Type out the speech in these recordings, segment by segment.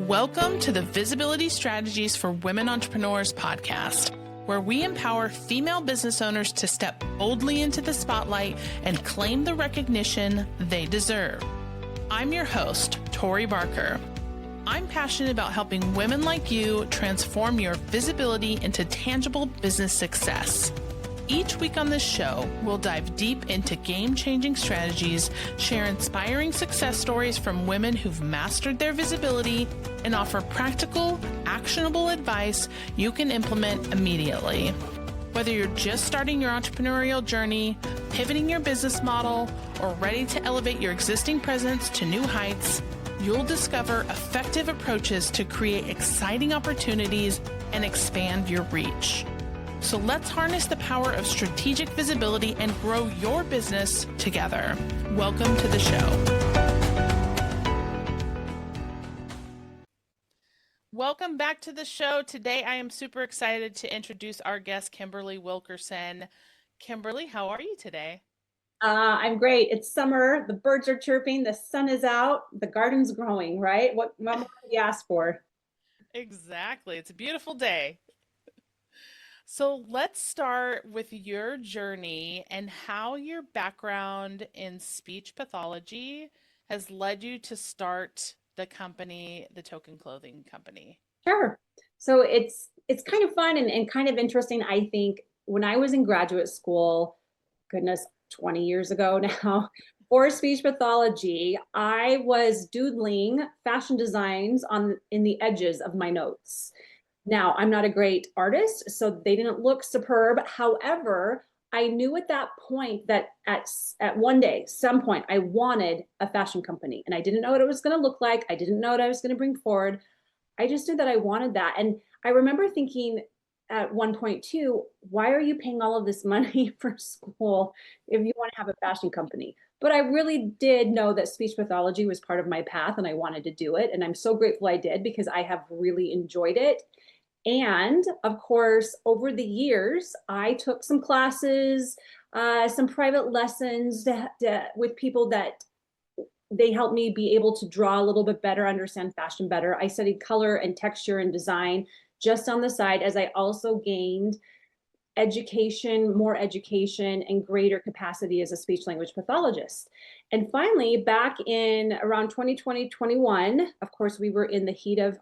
Welcome to the Visibility Strategies for Women Entrepreneurs podcast, where we empower female business owners to step boldly into the spotlight and claim the recognition they deserve. I'm your host, Tori Barker. I'm passionate about helping women like you transform your visibility into tangible business success. Each week on this show, we'll dive deep into game-changing strategies, share inspiring success stories from women who've mastered their visibility, and offer practical, actionable advice you can implement immediately. Whether you're just starting your entrepreneurial journey, pivoting your business model, or ready to elevate your existing presence to new heights, you'll discover effective approaches to create exciting opportunities and expand your reach. So let's harness the power of strategic visibility and grow your business together. Welcome to the show. Welcome back to the show. Today, I am super excited to introduce our guest, Kimberly Wilkerson. Kimberly, how are you today? I'm great. It's summer. The birds are chirping. The sun is out. The garden's growing, right? What more could you ask for? Exactly. It's a beautiful day. So let's start with your journey and how your background in speech pathology has led you to start the company, the Token Clothing Company. Sure. So it's kind of fun and kind of interesting. I think when I was in graduate school, goodness, 20 years ago now, for speech pathology, I was doodling fashion designs in the edges of my notes. Now, I'm not a great artist, so they didn't look superb. However, I knew at that point that at one day, some point, I wanted a fashion company, and I didn't know what it was going to look like. I didn't know what I was going to bring forward. I just knew that I wanted that. And I remember thinking at one point too, why are you paying all of this money for school if you want to have a fashion company? But I really did know that speech pathology was part of my path and I wanted to do it. And I'm so grateful I did because I have really enjoyed it. And of course, over the years, I took some classes, some private lessons with people that they helped me be able to draw a little bit better, understand fashion better. I studied color and texture and design just on the side as I also gained education, more education, and greater capacity as a speech language pathologist. And finally, back in around 2020, 21, of course, we were in the heat of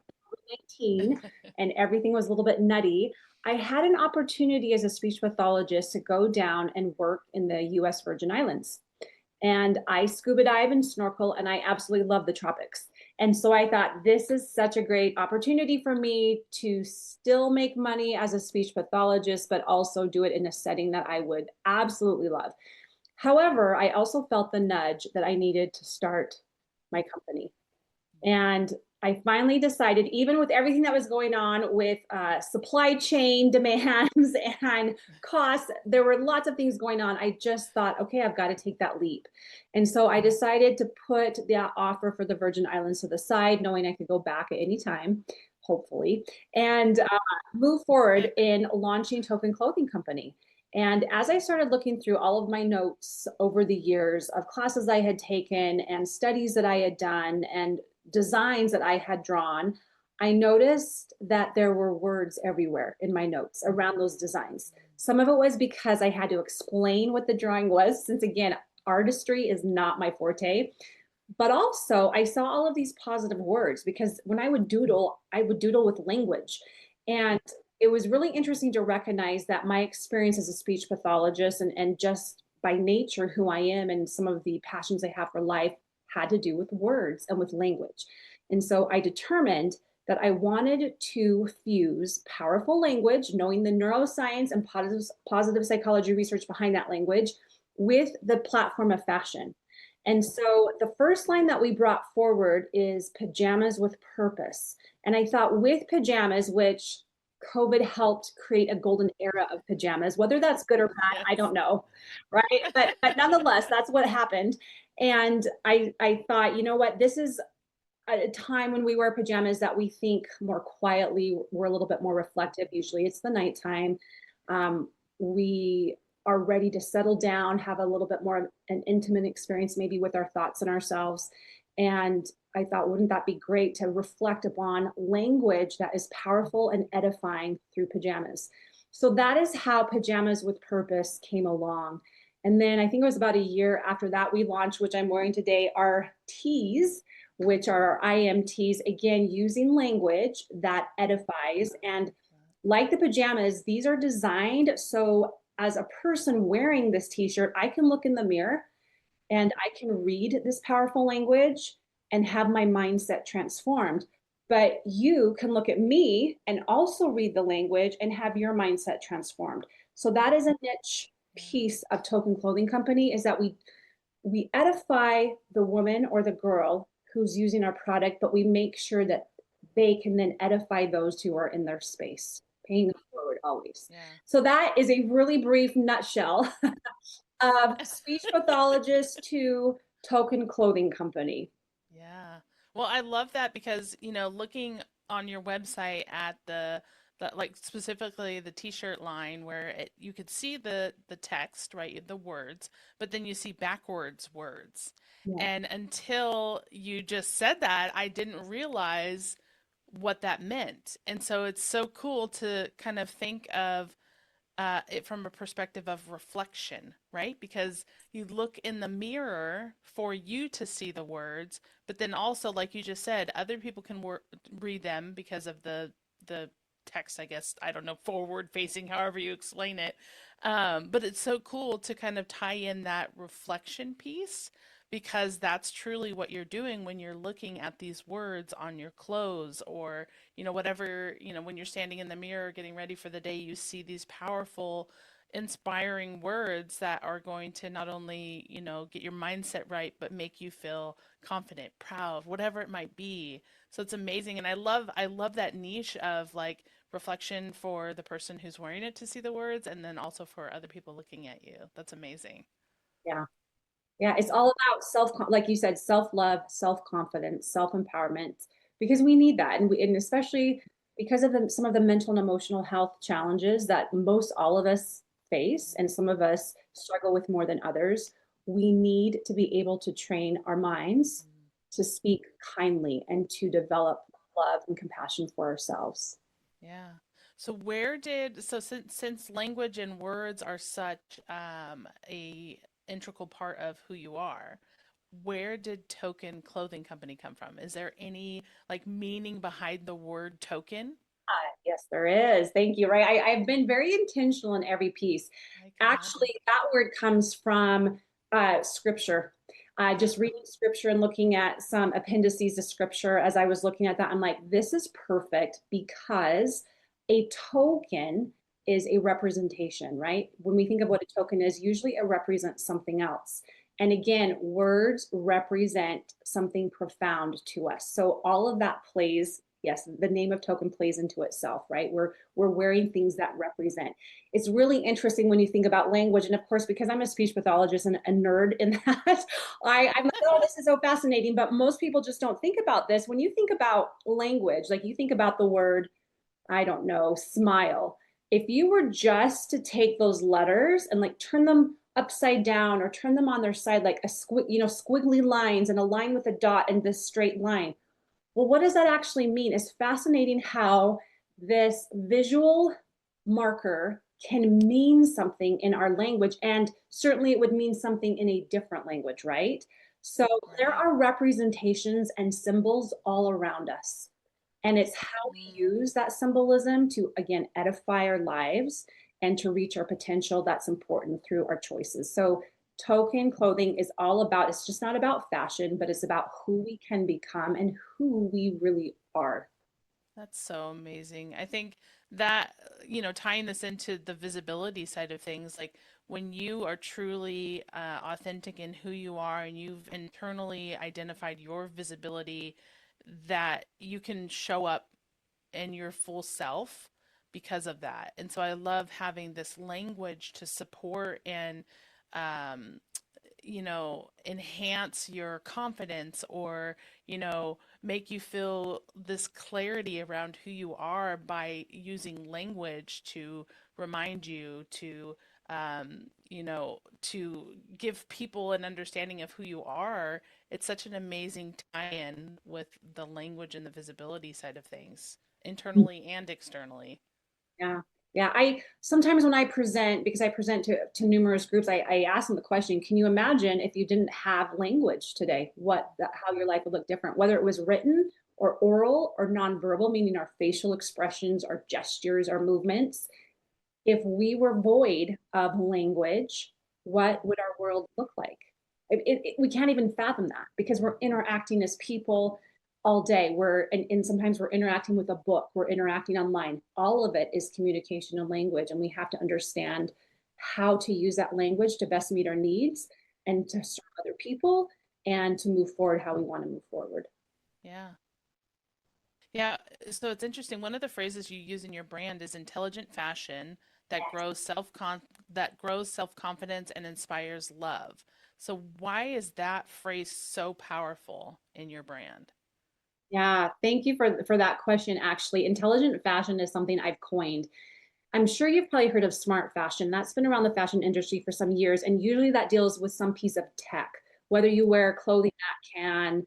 19 and everything was a little bit nutty. I had an opportunity as a speech pathologist to go down and work in the US Virgin Islands. And I scuba dive and snorkel, and I absolutely love the tropics. And so I thought this is such a great opportunity for me to still make money as a speech pathologist, but also do it in a setting that I would absolutely love. However, I also felt the nudge that I needed to start my company. And I finally decided, even with everything that was going on with supply chain demands and costs, there were lots of things going on. I just thought, okay, I've got to take that leap. And so I decided to put that offer for the Virgin Islands to the side, knowing I could go back at any time, hopefully, and move forward in launching Token Clothing Company. And as I started looking through all of my notes over the years of classes I had taken and studies that I had done and designs that I had drawn, I noticed that there were words everywhere in my notes around those designs. Some of it was because I had to explain what the drawing was, since again, artistry is not my forte. But also I saw all of these positive words because when I would doodle with language. And it was really interesting to recognize that my experience as a speech pathologist and just by nature who I am and some of the passions I have for life had to do with words and with language. And so I determined that I wanted to fuse powerful language, knowing the neuroscience and positive psychology research behind that language, with the platform of fashion. And so the first line that we brought forward is Pajamas with Purpose. And I thought with pajamas, which COVID helped create a golden era of pajamas, whether that's good or bad, I don't know, right? But nonetheless, that's what happened. And I thought, you know what, this is a time when we wear pajamas that we think more quietly, we're a little bit more reflective. Usually it's the nighttime. We are ready to settle down, have a little bit more of an intimate experience maybe with our thoughts and ourselves. And I thought, wouldn't that be great to reflect upon language that is powerful and edifying through pajamas? So that is how Pajamas with Purpose came along. And then I think it was about a year after that, we launched, which I'm wearing today, our tees, which are our I am tees, again, using language that edifies. And like the pajamas, these are designed so as a person wearing this t shirt, I can look in the mirror and I can read this powerful language and have my mindset transformed. But you can look at me and also read the language and have your mindset transformed. So that is a niche Yeah. piece of Token Clothing Company, is that we edify the woman or the girl who's using our product, but we make sure that they can then edify those who are in their space, paying it forward always. Yeah. So that is a really brief nutshell of speech pathologist to Token Clothing Company. Yeah. Well, I love that because, looking on your website at the like specifically the t-shirt line where you could see the text, right? The words, but then you see backwards words. Yeah. And until you just said that, I didn't realize what that meant. And so it's so cool to kind of think of it from a perspective of reflection, right? Because you look in the mirror for you to see the words, but then also, like you just said, other people can read them because of the text, I guess. I don't know, forward facing, however you explain it. But it's so cool to kind of tie in that reflection piece because that's truly what you're doing when you're looking at these words on your clothes or whatever, when you're standing in the mirror getting ready for the day, you see these powerful, inspiring words that are going to not only, get your mindset right, but make you feel confident, proud, whatever it might be. So it's amazing. And I love that niche of like reflection for the person who's wearing it to see the words and then also for other people looking at you. That's amazing. Yeah. Yeah. It's all about like you said, self-love, self-confidence, self-empowerment, because we need that. And especially because of some of the mental and emotional health challenges that most all of us face, and some of us struggle with more than others, we need to be able to train our minds to speak kindly and to develop love and compassion for ourselves. Yeah. So since language and words are such a integral part of who you are, where did Token Clothing Company come from? Is there any like meaning behind the word token? Yes, there is. Thank you. Right. I've been very intentional in every piece. I can imagine. Actually, that word comes from scripture. Just reading scripture and looking at some appendices of scripture as I was looking at that, I'm like, this is perfect because a token is a representation, right? When we think of what a token is, usually it represents something else. And again, words represent something profound to us. So all of that plays, yes, the name of token plays into itself, right? We're wearing things that represent. It's really interesting when you think about language. And of course, because I'm a speech pathologist and a nerd in that, I'm like, oh, this is so fascinating. But most people just don't think about this. When you think about language, like you think about the word, I don't know, smile. If you were just to take those letters and like turn them upside down or turn them on their side, like squiggly lines and a line with a dot and this straight line. Well, what does that actually mean? It's fascinating how this visual marker can mean something in our language, and certainly it would mean something in a different language, right? So there Right. are representations and symbols all around us. And it's how we Mm. use that symbolism to, again, edify our lives and to reach our potential that's important through our choices. So, token clothing is all about, it's just not about fashion, but it's about who we can become and who we really are. That's so amazing. I think that, tying this into the visibility side of things, like when you are truly authentic in who you are and you've internally identified your visibility, that you can show up in your full self because of that. And so I love having this language to support and um, enhance your confidence or, make you feel this clarity around who you are by using language to remind you to to give people an understanding of who you are. It's such an amazing tie-in with the language and the visibility side of things, internally and externally. Yeah. Yeah. I sometimes when I present, because I present to numerous groups, I ask them the question, can you imagine if you didn't have language today, how your life would look different, whether it was written or oral or nonverbal, meaning our facial expressions, our gestures, our movements. If we were void of language, what would our world look like? We can't even fathom that because we're interacting as people all day. And sometimes we're interacting with a book, we're interacting online. All of it is communication and language, and we have to understand how to use that language to best meet our needs and to serve other people and to move forward how we want to move forward. Yeah. Yeah, so it's interesting. One of the phrases you use in your brand is intelligent fashion that grows self-confidence and inspires love. So why is that phrase so powerful in your brand? Yeah, thank you for that question. Actually, intelligent fashion is something I've coined. I'm sure you've probably heard of smart fashion. That's been around the fashion industry for some years, and usually that deals with some piece of tech, whether you wear clothing that can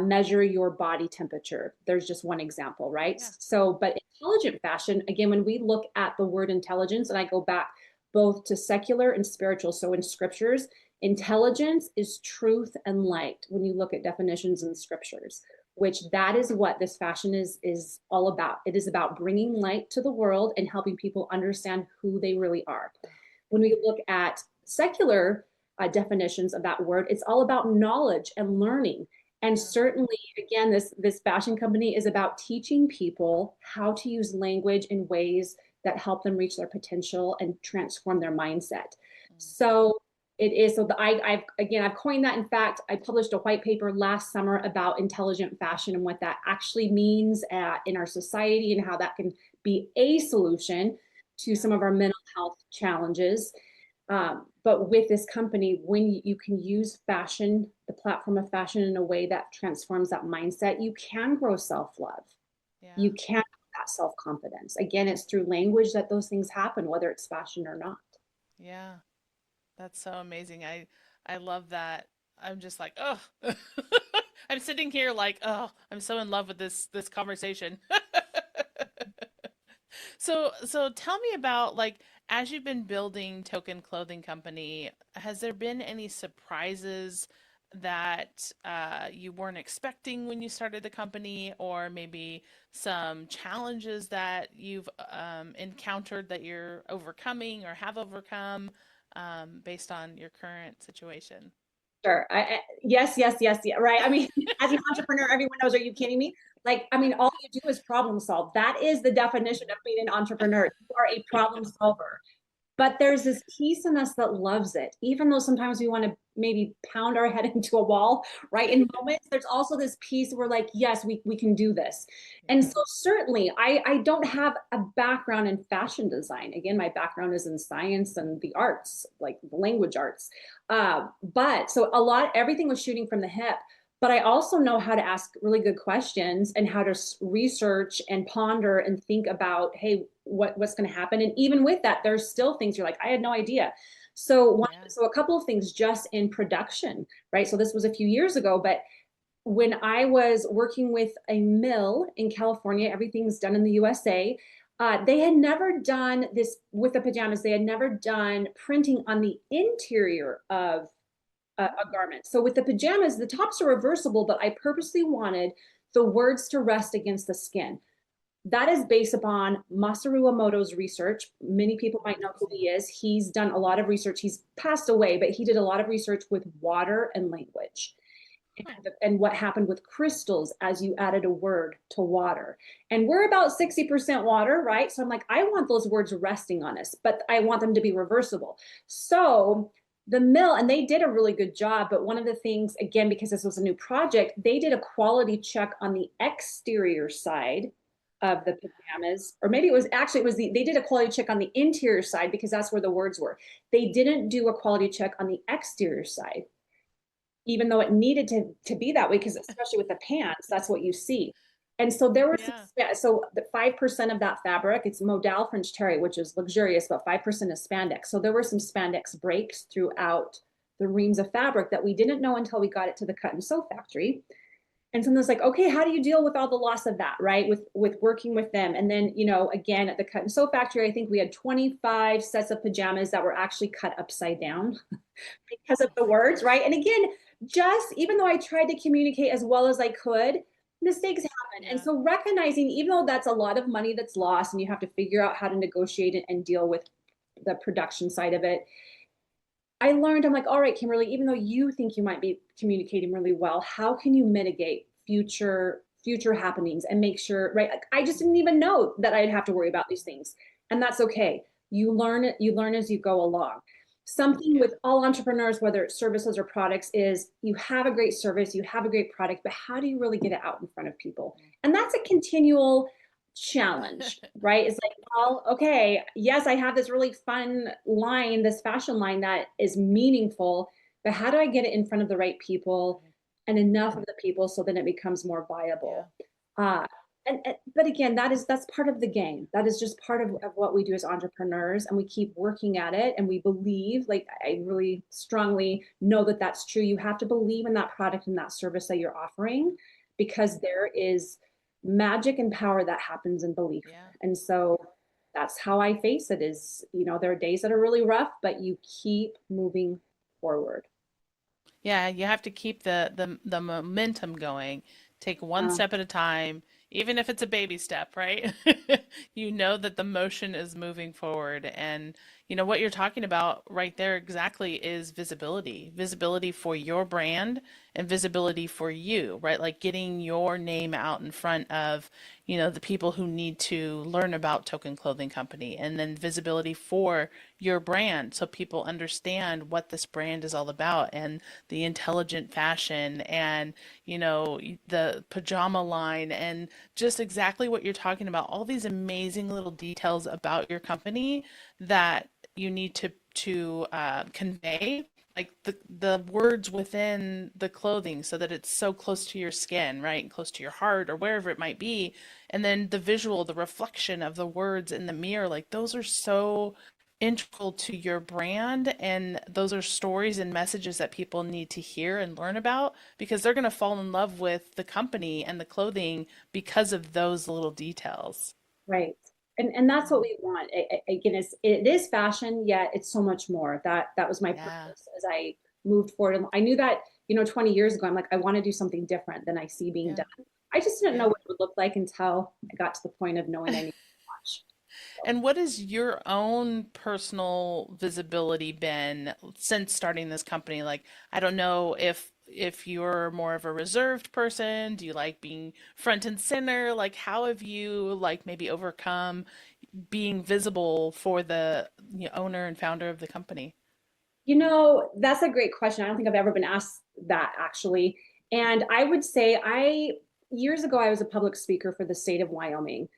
measure your body temperature. There's just one example, right? Yeah. So, but intelligent fashion, again, when we look at the word intelligence, and I go back both to secular and spiritual, so in scriptures, intelligence is truth and light when you look at definitions in scriptures, which that is what this fashion is all about. It is about bringing light to the world and helping people understand who they really are. When we look at secular definitions of that word, it's all about knowledge and learning. And certainly, again, this fashion company is about teaching people how to use language in ways that help them reach their potential and transform their mindset. So it is. So I've coined that. In fact, I published a white paper last summer about intelligent fashion and what that actually means in our society and how that can be a solution to some of our mental health challenges. But with this company, when you can use fashion, the platform of fashion in a way that transforms that mindset, you can grow self-love. Yeah. You can have that self-confidence. Again, it's through language that those things happen, whether it's fashion or not. Yeah. That's so amazing. I love that. I'm just like, oh. I'm sitting here like, oh, I'm so in love with this conversation. So tell me about like as you've been building Token Clothing Company, has there been any surprises that you weren't expecting when you started the company, or maybe some challenges that you've encountered that you're overcoming or have overcome based on your current situation? Sure. Yes, yes, yes, yeah. Right. I mean, as an entrepreneur, everyone knows, are you kidding me? Like, I mean, all you do is problem solve. That is the definition of being an entrepreneur. You are a problem solver. But there's this piece in us that loves it, even though sometimes we want to maybe pound our head into a wall, right? In moments, there's also this piece where like, yes, we can do this. And so certainly I don't have a background in fashion design. Again, my background is in science and the arts, like the language arts. But so everything was shooting from the hip. But I also know how to ask really good questions and how to research and ponder and think about, hey, what's going to happen? And even with that, there's still things you're like, I had no idea. So a couple of things just in production, right? So this was a few years ago, but when I was working with a mill in California, everything's done in the USA. They had never done this with the pajamas. They had never done printing on the interior of a garment. So with the pajamas, the tops are reversible, but I purposely wanted the words to rest against the skin. That is based upon Masaru Emoto's research. Many people might know who he is. He's done a lot of research. He's passed away, but he did a lot of research with water and language. And what happened with crystals as you added a word to water. And we're about 60% water, right? So I'm like, I want those words resting on us, but I want them to be reversible. So the mill, and they did a really good job, but one of the things, again, because this was a new project, they did a quality check on the exterior side of the pajamas, or maybe they did a quality check on the interior side because that's where the words were. They didn't do a quality check on the exterior side, even though it needed to be that way, because especially with the pants, that's what you see. And so there were some, Yeah. so the 5% of that fabric, it's modal French terry, which is luxurious, but 5% is spandex. So there were some spandex breaks throughout the reams of fabric that we didn't know until we got it to the cut and sew factory. And someone's like, okay, how do you deal with all the loss of that, right? With working with them. And then, again, at the cut and sew factory, I think we had 25 sets of pajamas that were actually cut upside down because of the words, right? And again, just even though I tried to communicate as well as I could, mistakes happen. And Yeah. so recognizing, even though that's a lot of money that's lost and you have to figure out how to negotiate it and deal with the production side of it, I learned, I'm like, all right, Kimberly, even though you think you might be communicating really well, how can you mitigate future happenings and make sure, right? Like, I just didn't even know that I'd have to worry about these things. And that's okay. You learn as you go along. Something with all entrepreneurs, whether it's services or products, is you have a great service, you have a great product, but how do you really get it out in front of people? And that's a continual challenge, right? It's like, well, okay, yes, I have this really fun line, this fashion line that is meaningful, but how do I get it in front of the right people and enough of the people so then it becomes more Yeah. viable? Uh, but again, that's part of the game. That is just part of what we do as entrepreneurs, and we keep working at it. And we believe, like I really strongly know that that's true. You have to believe in that product and that service that you're offering, because there is magic and power that happens in belief. Yeah. And so that's how I face it is, there are days that are really rough, but you keep moving forward. Yeah, you have to keep the momentum going. Take one Uh, step at a time, even if it's a baby step, right? You know that the motion is moving forward. And what you're talking about right there exactly is visibility. Visibility for your brand and visibility for you, right? Like getting your name out in front of, the people who need to learn about Token Clothing Company, and then visibility for your brand so people understand what this brand is all about, and the intelligent fashion, and the pajama line, and just exactly what you're talking about, all these amazing little details about your company that you need to convey, like the words within the clothing, so that it's so close to your skin, right, and close to your heart or wherever it might be. And then the visual, the reflection of the words in the mirror, like those are so integral to your brand, and those are stories and messages that people need to hear and learn about, because they're going to fall in love with the company and the clothing because of those little details. right. And that's what we want. Again, it is fashion, yet it's so much more. That was my Yeah. purpose as I moved forward. And I knew that, 20 years ago, I'm like, I want to do something different than I see being Yeah. done. I just didn't know Yeah. what it would look like until I got to the point of knowing I needed to launch. So, And what has your own personal visibility been since starting this company? Like, I don't know if you're more of a reserved person, do you like being front and center? Like, how have you like maybe overcome being visible for the owner and founder of the company? that's a great question. I don't think I've ever been asked that actually. And I would say years ago, I was a public speaker for the state of Wyoming.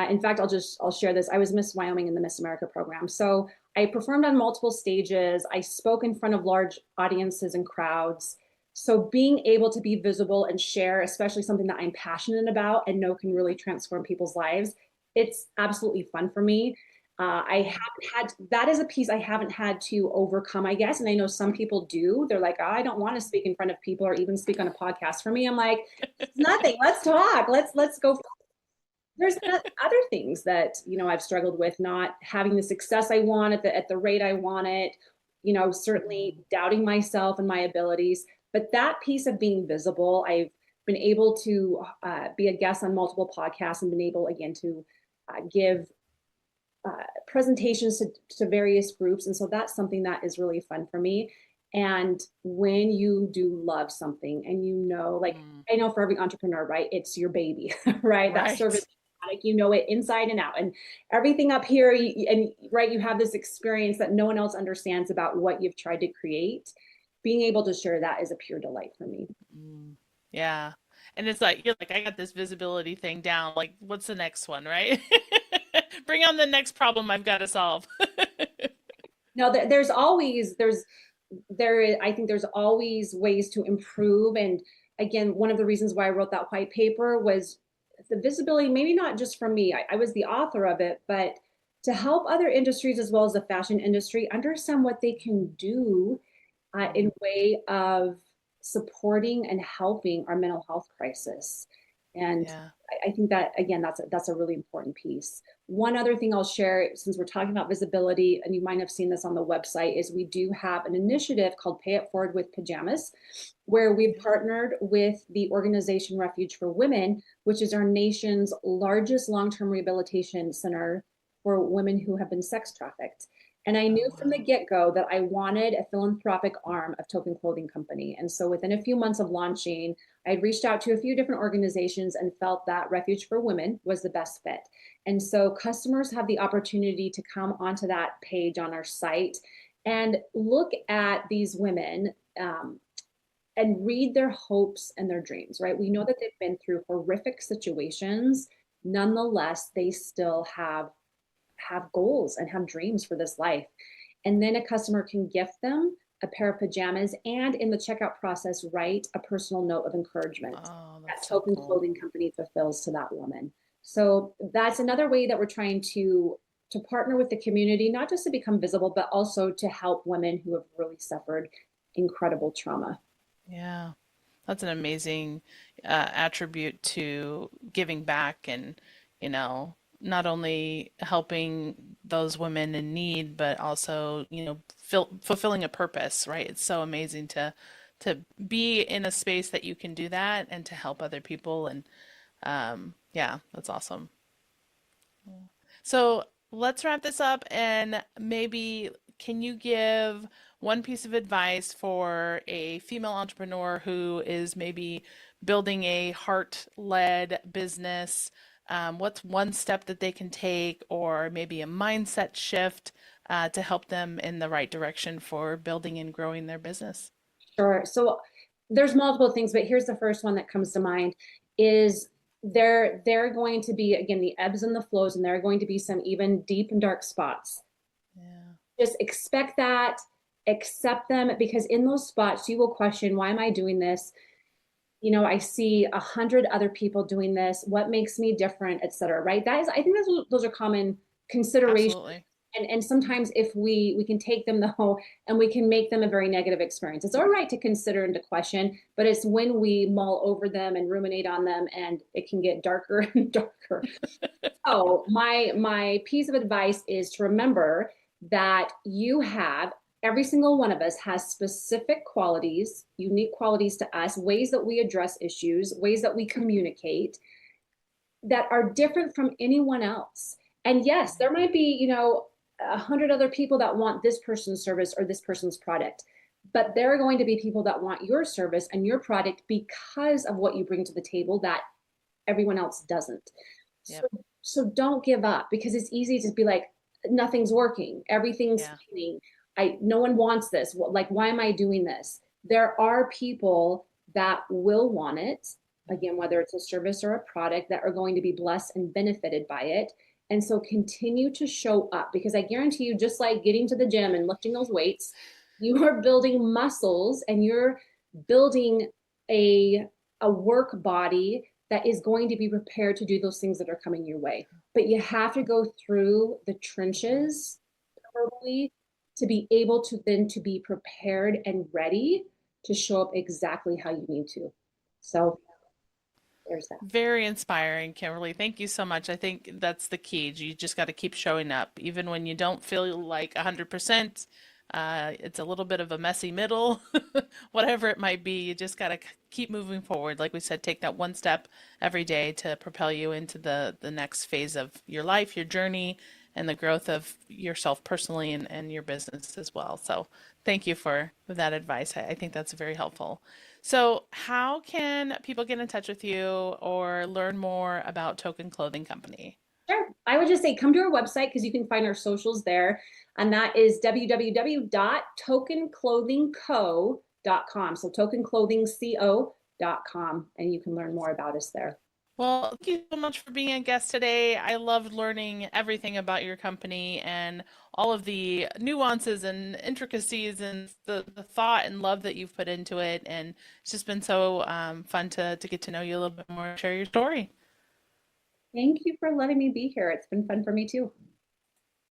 In fact, I'll share this. I was Miss Wyoming in the Miss America program. So I performed on multiple stages. I spoke in front of large audiences and crowds. So being able to be visible and share, especially something that I'm passionate about and know can really transform people's lives, it's absolutely fun for me. I haven't had that is a piece I haven't had to overcome, I guess. And I know some people do. They're like, oh, I don't want to speak in front of people or even speak on a podcast. For me, I'm like, it's nothing. Let's talk. Let's go. There's other things that I've struggled with, not having the success I want at the rate I want it. Certainly doubting myself and my abilities. But that piece of being visible, I've been able to be a guest on multiple podcasts and been able again to give presentations to various groups. And so that's something that is really fun for me. And when you do love something and like Mm, I know for every entrepreneur, right, it's your baby, right? That right. service, like it inside and out, and everything up here, and right, you have this experience that no one else understands about what you've tried to create. Being able to share that is a pure delight for me. Mm, yeah. And it's like, you're like, I got this visibility thing down. Like, what's the next one, right? Bring on the next problem I've got to solve. No, I think there's always ways to improve. And again, one of the reasons why I wrote that white paper was the visibility, maybe not just from me, I was the author of it, but to help other industries as well as the fashion industry understand what they can do in way of supporting and helping our mental health crisis. And Yeah. I think that, again, that's a really important piece. One other thing I'll share, since we're talking about visibility, and you might have seen this on the website, is we do have an initiative called Pay It Forward with Pajamas, where we've partnered with the organization Refuge for Women, which is our nation's largest long-term rehabilitation center for women who have been sex trafficked. And I knew from the get-go that I wanted a philanthropic arm of Token Clothing Company. And so within a few months of launching, I had reached out to a few different organizations and felt that Refuge for Women was the best fit. And so customers have the opportunity to come onto that page on our site and look at these women and read their hopes and their dreams, right? We know that they've been through horrific situations. Nonetheless, they still have goals and have dreams for this life. And then a customer can gift them a pair of pajamas and in the checkout process, write a personal note of encouragement that Token Clothing Company fulfills to that woman. So that's another way that we're trying to partner with the community, not just to become visible, but also to help women who have really suffered incredible trauma. Yeah. That's an amazing attribute to giving back and, not only helping those women in need, but also, fulfilling a purpose, right? It's so amazing to be in a space that you can do that and to help other people. And yeah, that's awesome. So let's wrap this up and maybe can you give one piece of advice for a female entrepreneur who is maybe building a heart-led business? What's one step that they can take, or maybe a mindset shift to help them in the right direction for building and growing their business? Sure. So there's multiple things, but here's the first one that comes to mind is there are going to be, again, the ebbs and the flows, and there are going to be some even deep and dark spots. Yeah. Just expect that, accept them, because in those spots you will question, why am I doing this? I see 100 other people doing this. What makes me different, et cetera, right? I think those are common considerations. Absolutely. And sometimes if we can take them though, and we can make them a very negative experience. It's all right to consider and to question, but it's when we mull over them and ruminate on them and it can get darker and darker. So my piece of advice is to remember that every single one of us has specific qualities, unique qualities to us, ways that we address issues, ways that we communicate that are different from anyone else. And yes, there might be, 100 other people that want this person's service or this person's product, but there are going to be people that want your service and your product because of what you bring to the table that everyone else doesn't. Yep. So don't give up, because it's easy to be like, nothing's working, everything's failing. No one wants this. Like, why am I doing this? There are people that will want it, again, whether it's a service or a product, that are going to be blessed and benefited by it. And so continue to show up, because I guarantee you, just like getting to the gym and lifting those weights, you are building muscles and you're building a work body that is going to be prepared to do those things that are coming your way. But you have to go through the trenches thoroughly to be able to then to be prepared and ready to show up exactly how you need to. So there's that. Very inspiring, Kimberly. Thank you so much. I think that's the key. You just got to keep showing up, even when you don't feel like 100%. It's a little bit of a messy middle, whatever it might be. You just got to keep moving forward. Like we said, take that one step every day to propel you into the next phase of your life, your journey, and the growth of yourself personally and your business as well. So thank you for that advice. I think that's very helpful. So how can people get in touch with you or learn more about Token Clothing Company? Sure. I would just say come to our website, because you can find our socials there. And that is www.tokenclothingco.com. So tokenclothingco.com. And you can learn more about us there. Well, thank you so much for being a guest today. I loved learning everything about your company and all of the nuances and intricacies and the thought and love that you've put into it. And it's just been so fun to get to know you a little bit more, share your story. Thank you for letting me be here. It's been fun for me too.